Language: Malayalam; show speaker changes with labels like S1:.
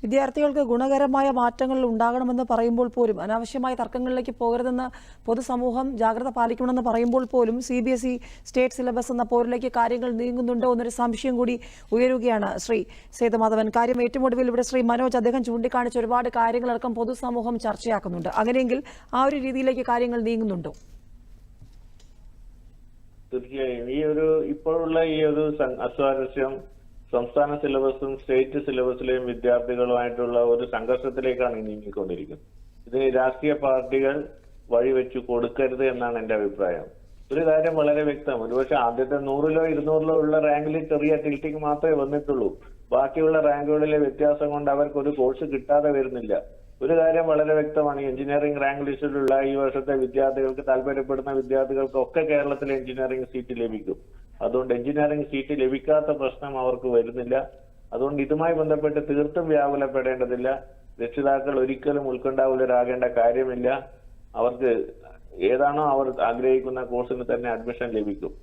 S1: വിദ്യാർത്ഥികൾക്ക് ഗുണകരമായ മാറ്റങ്ങൾ ഉണ്ടാകണമെന്ന് പറയുമ്പോൾ പോലും അനാവശ്യമായ തർക്കങ്ങളിലേക്ക് പോകരുതെന്ന് പൊതുസമൂഹം ജാഗ്രത പാലിക്കണമെന്ന് പറയുമ്പോൾ പോലും CBSE സ്റ്റേറ്റ് സിലബസ് എന്ന പോരിലേക്ക് കാര്യങ്ങൾ നീങ്ങുന്നുണ്ടോ എന്നൊരു സംശയം കൂടി ഉയരുകയാണ്. ശ്രീ സേതുമാധവൻ, കാര്യം ഏറ്റവും ഒടുവിൽ ഇവിടെ ശ്രീ മനോജ് അദ്ദേഹം ചൂണ്ടിക്കാണിച്ച ഒരുപാട് കാര്യങ്ങളടക്കം പൊതുസമൂഹം ചർച്ചയാക്കുന്നുണ്ട്. അങ്ങനെയെങ്കിൽ ആ ഒരു രീതിയിലേക്ക് കാര്യങ്ങൾ നീങ്ങുന്നുണ്ടോ?
S2: തീർച്ചയായും ഇപ്പോഴുള്ള അസ്വാരസ്യം സംസ്ഥാന സിലബസും സ്റ്റേറ്റ് സിലബസിലെയും വിദ്യാർത്ഥികളുമായിട്ടുള്ള ഒരു സംഘർഷത്തിലേക്കാണ് നീങ്ങിക്കൊണ്ടിരിക്കുന്നത്. ഇതിന് രാഷ്ട്രീയ പാർട്ടികൾ വഴിവെച്ചു കൊടുക്കരുത് എന്നാണ് എന്റെ അഭിപ്രായം. ഒരു കാര്യം വളരെ വ്യക്തം, ഒരുപക്ഷെ ആദ്യത്തെ 100-ലോ 200-ലോ ഉള്ള റാങ്കിൽ ചെറിയ ടിൽറ്റിംഗ് മാത്രമേ വന്നിട്ടുള്ളൂ. ബാക്കിയുള്ള റാങ്കുകളിലെ വ്യത്യാസം കൊണ്ട് അവർക്ക് ഒരു കോഴ്സ് കിട്ടാതെ വരുന്നില്ല. ഒരു കാര്യം വളരെ വ്യക്തമാണ്, എഞ്ചിനീയറിംഗ് റാങ്ക് ലിസ്റ്റിലുള്ള ഈ വർഷത്തെ വിദ്യാർത്ഥികൾക്ക്, താല്പര്യപ്പെടുന്ന വിദ്യാർത്ഥികൾക്കൊക്കെ കേരളത്തിലെ എഞ്ചിനീയറിംഗ് സീറ്റ് ലഭിക്കും. അതുകൊണ്ട് എഞ്ചിനീയറിംഗ് സീറ്റ് ലഭിക്കാത്ത പ്രശ്നം അവർക്ക് വരുന്നില്ല. അതുകൊണ്ട് ഇതുമായി ബന്ധപ്പെട്ട് തീർത്തും വ്യാകുലപ്പെടേണ്ടതില്ല. രക്ഷിതാക്കൾ ഒരിക്കലും ഉത്കണ്ഠാകുലരാകേണ്ട കാര്യമില്ല. അവർക്ക് ഏതാണോ അവർ ആഗ്രഹിക്കുന്ന കോഴ്സിന് തന്നെ അഡ്മിഷൻ ലഭിക്കും.